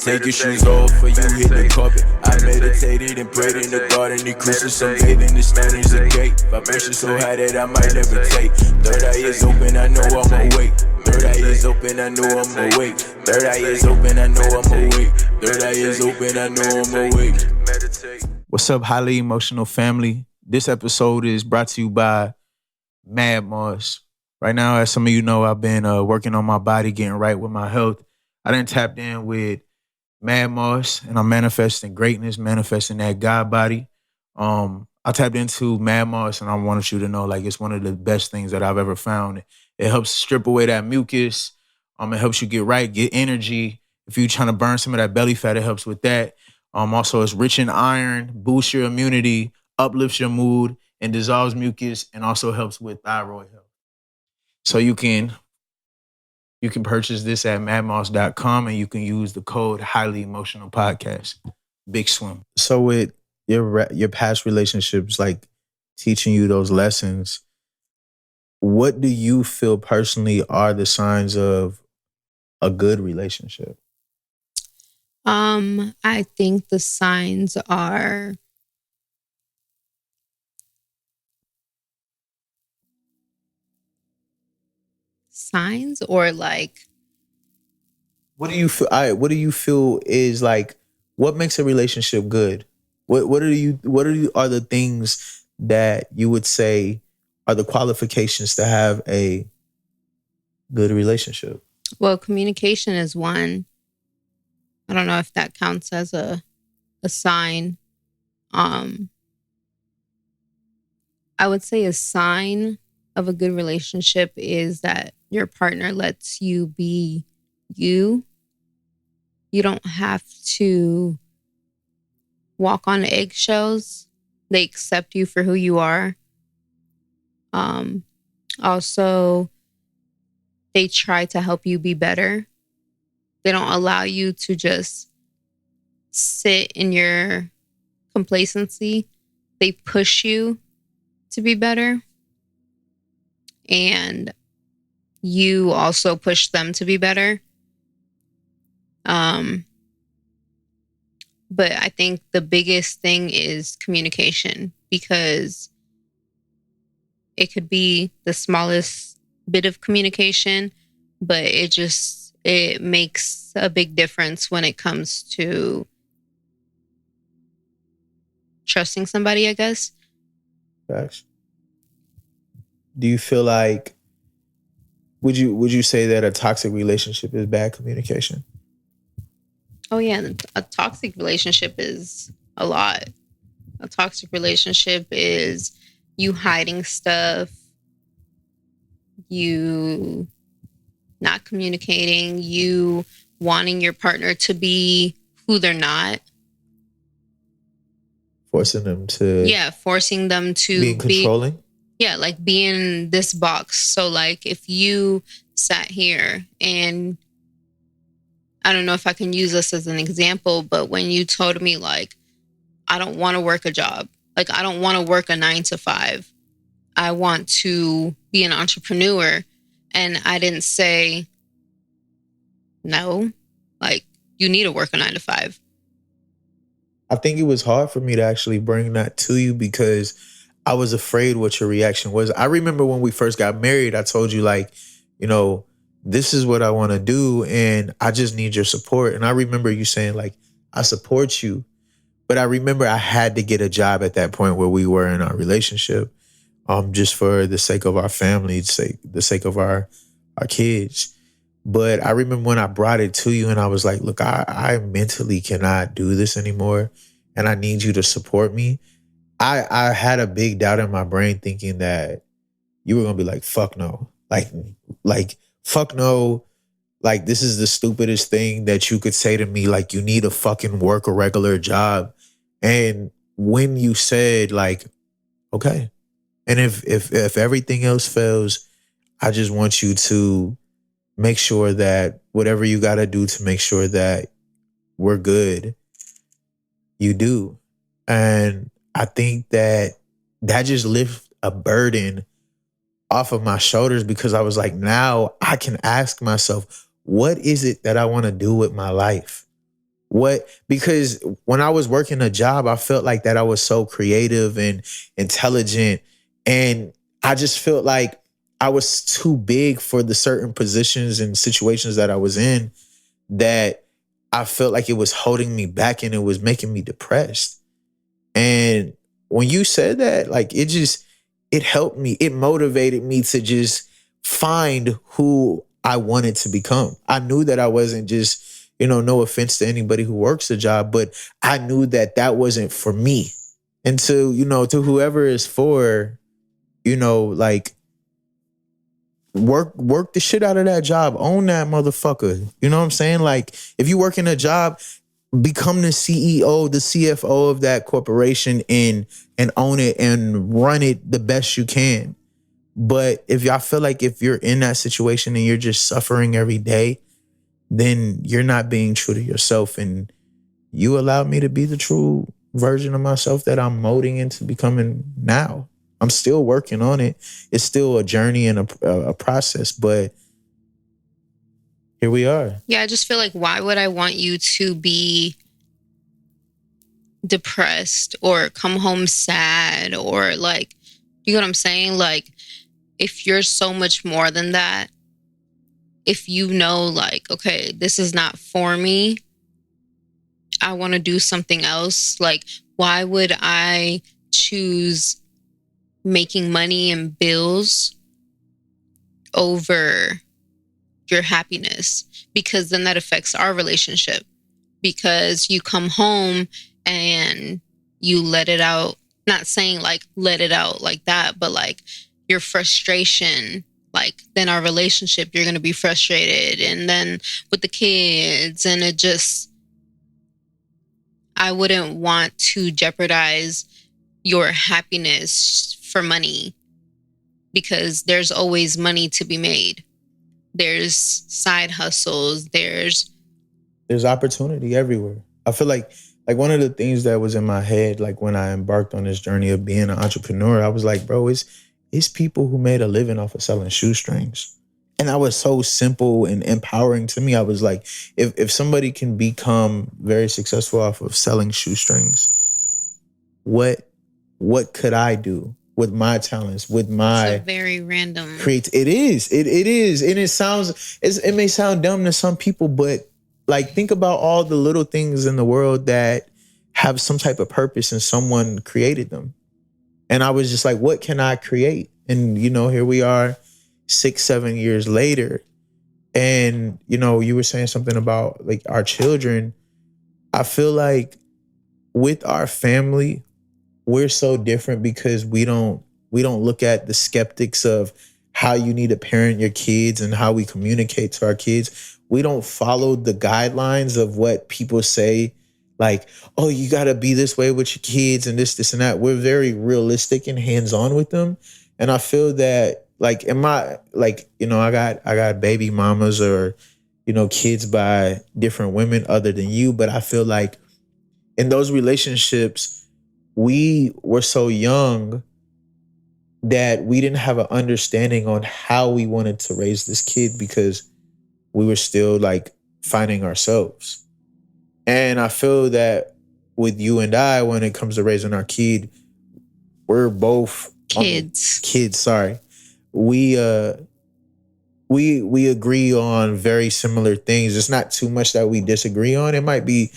Take your shoes off for you hit the carpet. I meditated and prayed in the garden. The Christmas some gate and the stone is a gate. Vibration so high that I might never take. Third eye is open, I know I'm awake. Third eye is open, I know I'm awake. Third eye is open, I know I'm awake. Third eye is open, I know I'm awake. What's up, highly emotional family? This episode is brought to you by Mad Moss. Right now, as some of you know, I've been working on my body, getting right with my health. I done tapped in with Mad Moss, and I'm manifesting greatness, manifesting that God body. I tapped into Mad Moss, and I wanted you to know, like, it's one of the best things that I've ever found. It helps strip away that mucus. It helps you get right, get energy. If you're trying to burn some of that belly fat, it helps with that. Also, it's rich in iron, boosts your immunity, uplifts your mood, and dissolves mucus, and also helps with thyroid health. So you can purchase this at madmoss.com, and you can use the code Highly Emotional Podcast. Big swim. So with your past relationships, like teaching you those lessons, what do you feel personally are the signs of a good relationship? I think the signs are or like, what do you feel? What do you feel is like? What makes a relationship good? What are the things that you would say are the qualifications to have a good relationship? Well, communication is one. I don't know if that counts as a sign. I would say a sign of a good relationship is that your partner lets you be you. You don't have to walk on eggshells. They accept you for who you are. Also, they try to help you be better. They don't allow you to just sit in your complacency. They push you to be better. And you also push them to be better. But I think the biggest thing is communication, because it could be the smallest bit of communication, but it makes a big difference when it comes to trusting somebody, I guess. Facts. Do you feel like, would you say that a toxic relationship is bad communication? Oh yeah, a toxic relationship is a lot. A toxic relationship is you hiding stuff, you not communicating, you wanting your partner to be who they're not. Forcing them to be controlling. Like be in this box. So like if you sat here and I don't know if I can use this as an example, but when you told me like, I don't want to work a job, like I don't want to work a 9 to 5. I want to be an entrepreneur. And I didn't say, no, like you need to work a 9 to 5. I think it was hard for me to actually bring that to you because I was afraid what your reaction was. I remember when we first got married, I told you like, this is what I want to do and I just need your support. And I remember you saying like, I support you. But I remember I had to get a job at that point where we were in our relationship, just for the sake of our family, the sake of our kids. But I remember when I brought it to you and I was like, look, I mentally cannot do this anymore and I need you to support me. I had a big doubt in my brain thinking that you were going to be like, fuck no. Like, fuck no. Like, this is the stupidest thing that you could say to me. Like, you need to fucking work a regular job. And when you said like, okay. And if everything else fails, I just want you to make sure that whatever you got to do to make sure that we're good, you do. And I think that just lifts a burden off of my shoulders because I was like, now I can ask myself, what is it that I want to do with my life? Because when I was working a job, I felt like that I was so creative and intelligent. And I just felt like I was too big for the certain positions and situations that I was in, that I felt like it was holding me back and it was making me depressed. And when you said that, like, it helped me. It motivated me to just find who I wanted to become. I knew that I wasn't just, no offense to anybody who works the job, but I knew that that wasn't for me. And to whoever is for, like, work the shit out of that job. Own that motherfucker. You know what I'm saying? Like, if you work in a job, become the CEO, the CFO of that corporation and own it and run it the best you can. But if y'all feel like if you're in that situation and you're just suffering every day, then you're not being true to yourself. And you allowed me to be the true version of myself that I'm molding into becoming now. I'm still working on it. It's still a journey and a process, but here we are. Yeah, I just feel like, why would I want you to be depressed or come home sad, or like, you know what I'm saying? Like, if you're so much more than that, if you know, like, okay, this is not for me, I want to do something else. Like, why would I choose making money and bills over your happiness? Because then that affects our relationship, because you come home and you let it out, not saying like let it out like that, but like your frustration, like then our relationship, you're going to be frustrated. And then with the kids, and it just, I wouldn't want to jeopardize your happiness for money, because there's always money to be made. There's side hustles. There's opportunity everywhere. I feel like one of the things that was in my head, like when I embarked on this journey of being an entrepreneur, I was like, bro, it's people who made a living off of selling shoestrings. And that was so simple and empowering to me. I was like, if somebody can become very successful off of selling shoestrings, what could I do with my talents, with my... It's a very random... It is. And it may sound dumb to some people, but like, think about all the little things in the world that have some type of purpose and someone created them. And I was just like, what can I create? And, here we are 6-7 years later. And, you were saying something about like our children. I feel like with our family, we're so different because we don't look at the skeptics of how you need to parent your kids and how we communicate to our kids. We don't follow the guidelines of what people say, like, oh, you got to be this way with your kids and this and that. We're very realistic and hands-on with them. And I feel that, like, I got baby mamas or, kids by different women other than you. But I feel like in those relationships, we were so young that we didn't have an understanding on how we wanted to raise this kid, because we were still like finding ourselves. And I feel that with you and I, when it comes to raising our kid, we're both kids. Sorry. We agree on very similar things. It's not too much that we disagree on. It might be,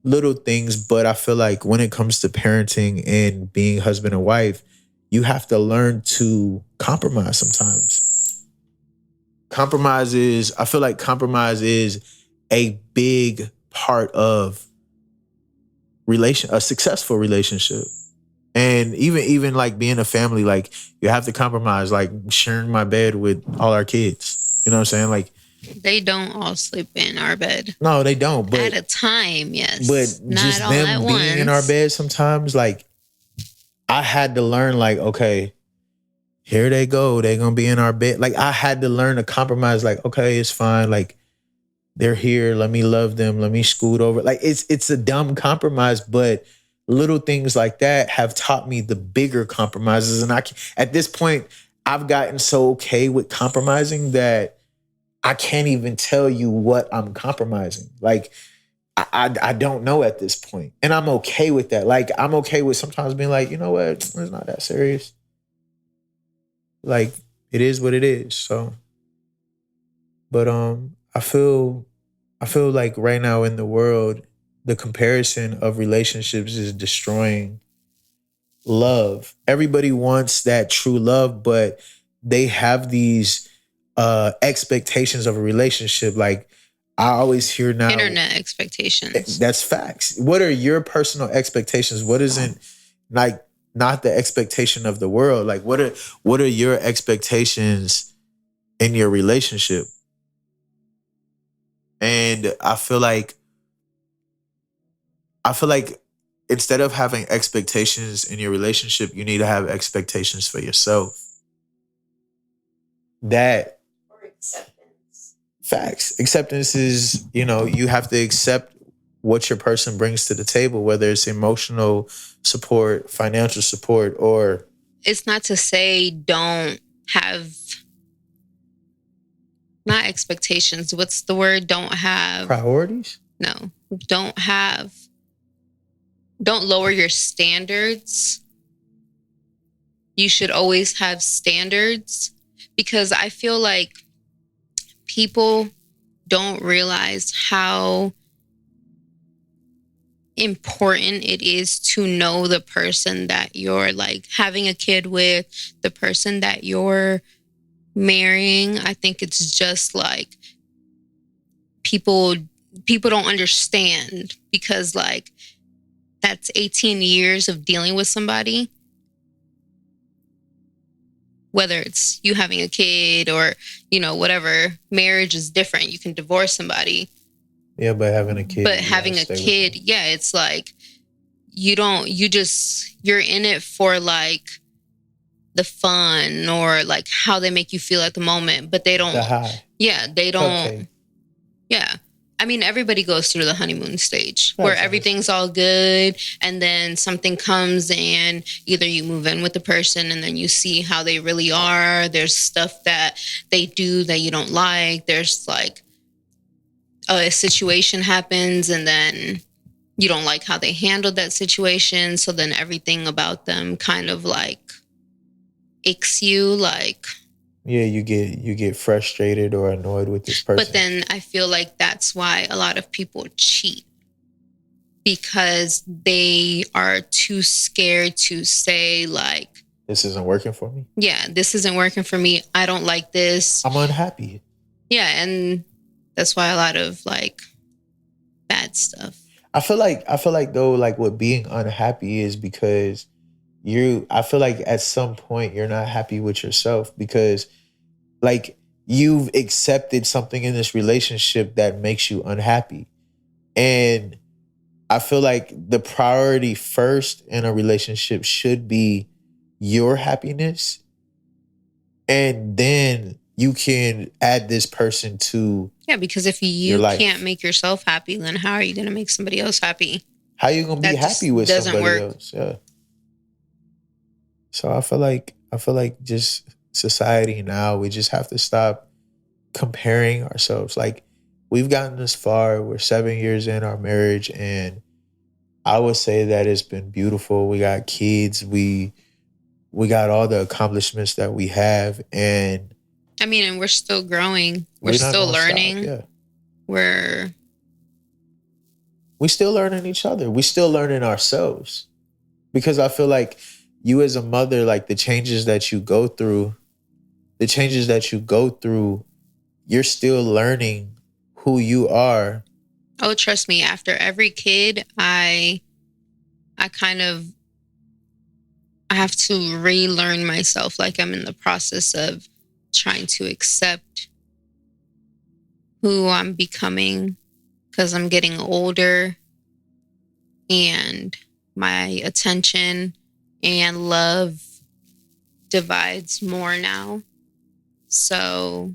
little things, but I feel like when it comes to parenting and being husband and wife, you have to learn to compromise sometimes. I feel like compromise is a big part of a successful relationship. And even like being a family, like, you have to compromise, like sharing my bed with all our kids. You know what I'm saying? Like, they don't all sleep in our bed. No, they don't. But at a time, yes. But not just all them at being once. in our bed sometimes, like, I had to learn, like, okay, here they go. They're going to be in our bed. Like, I had to learn to compromise, like, okay, it's fine. Like, they're here. Let me love them. Let me scoot over. Like, it's a dumb compromise, but little things like that have taught me the bigger compromises. And at this point, I've gotten so okay with compromising that I can't even tell you what I'm compromising. Like, I don't know at this point. And I'm okay with that. Like, I'm okay with sometimes being like, you know what? It's not that serious. Like, it is what it is. So, but I feel like right now in the world, the comparison of relationships is destroying love. Everybody wants that true love, but they have these expectations of a relationship. Like, I always hear now, internet expectations. that's facts. What are your personal expectations? What isn't, like, not the expectation of the world? Like, what are your expectations in your relationship? And I feel like instead of having expectations in your relationship, you need to have expectations for yourself. That, Or acceptance. facts. Acceptance is, you have to accept what your person brings to the table, whether it's emotional support, financial support, or... It's not to say don't have, not expectations. What's the word? Don't have... priorities? No. Don't lower your standards. You should always have standards, because I feel like people don't realize how important it is to know the person that you're like having a kid with, the person that you're marrying. I think it's just like people don't understand, because like that's 18 years of dealing with somebody. Whether it's you having a kid or, whatever, marriage is different. You can divorce somebody. Yeah, but having a kid. But having a kid, yeah, it's like you're in it for like the fun or like how they make you feel at the moment, but they don't. The high. Yeah, they don't. Okay. Yeah. I mean, everybody goes through the honeymoon stage where everything's all good, and then something comes and either you move in with the person and then you see how they really are. There's stuff that they do that you don't like. There's like a situation happens and then you don't like how they handled that situation. So then everything about them kind of like icks you, like... Yeah, you get frustrated or annoyed with this person. But then I feel like that's why a lot of people cheat, because they are too scared to say like, this isn't working for me. Yeah, this isn't working for me. I don't like this. I'm unhappy. Yeah, and that's why a lot of like bad stuff. I feel like though, like what being unhappy is because I feel like at some point you're not happy with yourself, because like you've accepted something in this relationship that makes you unhappy. And I feel like the priority first in a relationship should be your happiness. And then you can add this person to... Yeah, because if you can't make yourself happy, then how are you going to make somebody else happy? How are you going to be happy with somebody else? Yeah. So I feel like just society now, we just have to stop comparing ourselves. Like, we've gotten this far. We're 7 years in our marriage, and I would say that it's been beautiful. We got kids. We got all the accomplishments that we have, and I mean, and we're still growing. We're still learning. Yeah. We're still learning each other. We still learning ourselves, because I feel like you as a mother, like the changes that you go through, you're still learning who you are. Oh, trust me, after every kid, I have to relearn myself. Like, I'm in the process of trying to accept who I'm becoming, because I'm getting older and my attention and love divides more now. So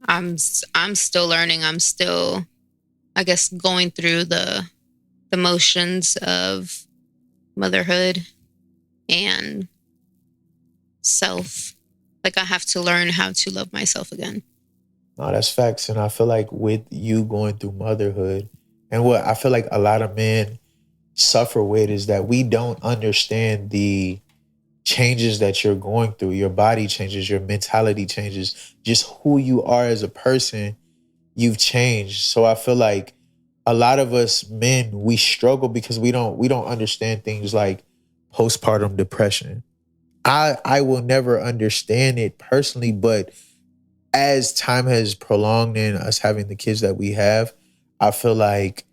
I'm still learning. I'm still, I guess, going through the motions of motherhood and self. Like, I have to learn how to love myself again. No, that's facts. And I feel like with you going through motherhood, And what I feel like a lot of men suffer with is that we don't understand the changes that you're going through. Your body changes, your mentality changes, just who you are as a person, you've changed. So I feel like a lot of us men, we struggle because we don't understand things like postpartum depression. I will never understand it personally, but as time has prolonged and us having the kids that we have, I feel like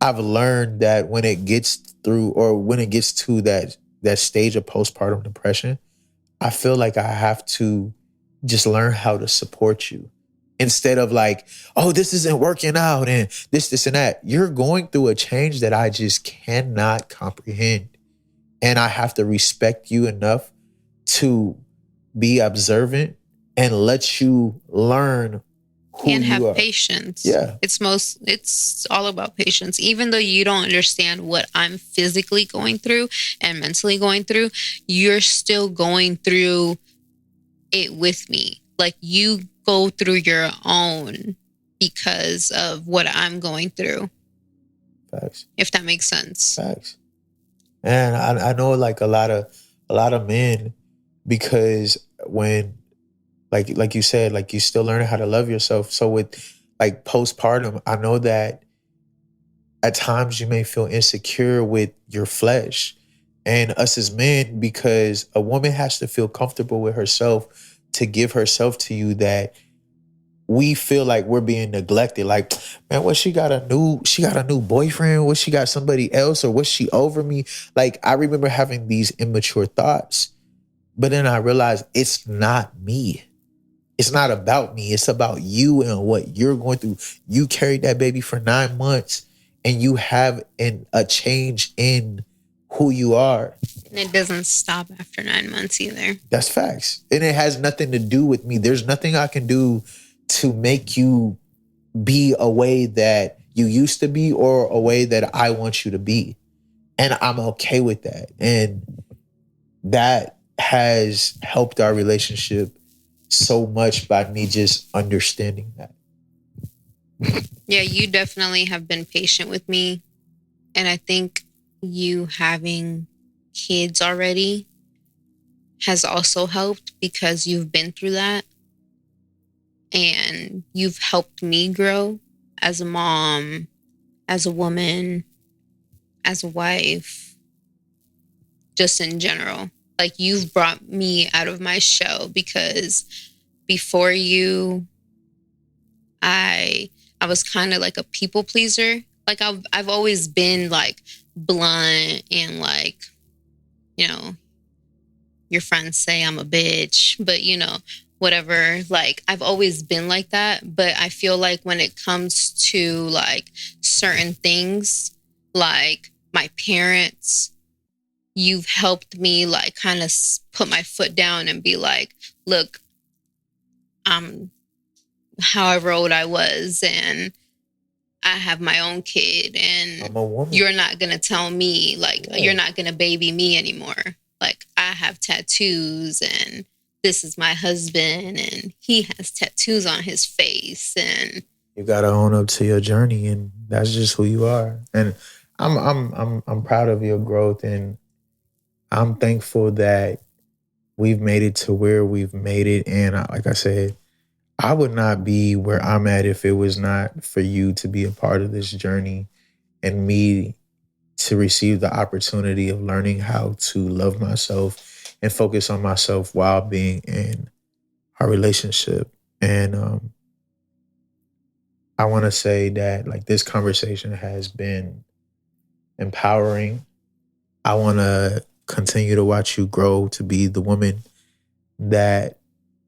I've learned that when it gets through, or when it gets to that stage of postpartum depression, I feel like I have to just learn how to support you. Instead of like, oh, this isn't working out and this and that. You're going through a change that I just cannot comprehend. And I have to respect you enough to be observant and let you learn who and you have are. patience. Yeah. It's all about patience. Even though you don't understand what I'm physically going through and mentally going through, you're still going through it with me. Like, you go through your own because of what I'm going through. Facts. If that makes sense. Facts. And I know like a lot of men, because when like you said, like you still learning how to love yourself. So with like postpartum, I know that at times you may feel insecure with your flesh. And us as men, because a woman has to feel comfortable with herself to give herself to you, that we feel like we're being neglected. Like, man, what, she got a new boyfriend? What, she got somebody else? Or was she over me? Like, I remember having these immature thoughts, but then I realized it's not me. It's not about me. It's about you and what you're going through. You carried that baby for 9 months and you have a change in who you are. And it doesn't stop after 9 months either. That's facts. And it has nothing to do with me. There's nothing I can do to make you be a way that you used to be or a way that I want you to be. And I'm okay with that. And that has helped our relationship so much by me just understanding that. Yeah, you definitely have been patient with me. And I think you having kids already has also helped, because you've been through that. And you've helped me grow as a mom, as a woman, as a wife, just in general. Like, you've brought me out of my shell, because before you, I was kind of like a people pleaser. Like, I've always been like blunt and like, you know, your friends say I'm a bitch, but you know, whatever. Like, I've always been like that. But I feel like when it comes to like certain things, like my parents, you've helped me like kind of put my foot down and be like, look, I'm however old I was, and I have my own kid, and I'm a woman. You're not going to tell me, like, You're not going to baby me anymore. Like, I have tattoos, and this is my husband, and he has tattoos on his face, and you got to own up to your journey, and that's just who you are. And I'm proud of your growth, and I'm thankful that we've made it to where we've made it. And like I said, I would not be where I'm at if it was not for you to be a part of this journey and me to receive the opportunity of learning how to love myself and focus on myself while being in our relationship. And I want to say that like this conversation has been empowering. I want to continue to watch you grow to be the woman that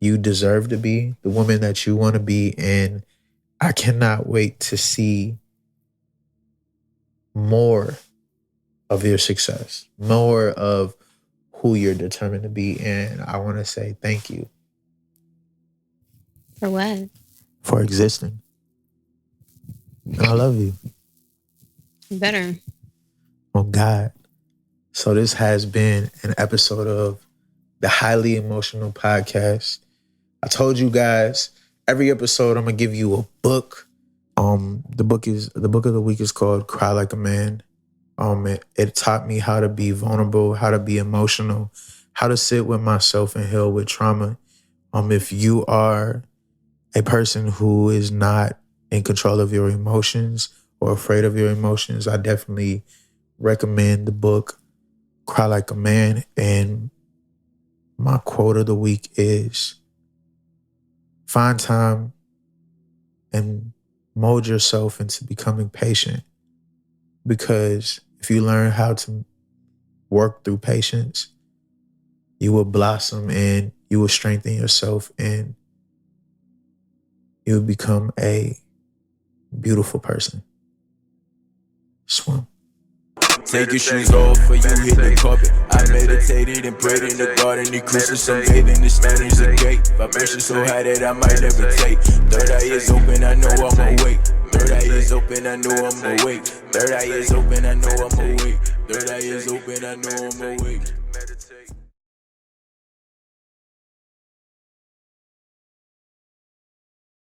you deserve to be, the woman that you want to be. And I cannot wait to see more of your success, more of who you're determined to be. And I want to say thank you. For what? For existing. I love you. Better. Oh God. So this has been an episode of the Highly Emotional Podcast. I told you guys, every episode I'm going to give you a book, The book of the week is called Cry Like a Man. It taught me how to be vulnerable, how to be emotional, how to sit with myself and heal with trauma. If you are a person who is not in control of your emotions or afraid of your emotions, I definitely recommend the book Cry Like a Man. And my quote of the week is, find time and mold yourself into becoming patient. Because if you learn how to work through patience, you will blossom and you will strengthen yourself and you will become a beautiful person. Swim. Take your shoes off or you hit the carpet. I meditated and prayed in the garden. The Christians sunbathing, the standards a gate. Vibration so high that I might levitate. Third eye is open, I know I'm awake. Third eye is open, I know I'm awake. Third eye is open, I know I'm awake. Third eye is open, I know I'm awake.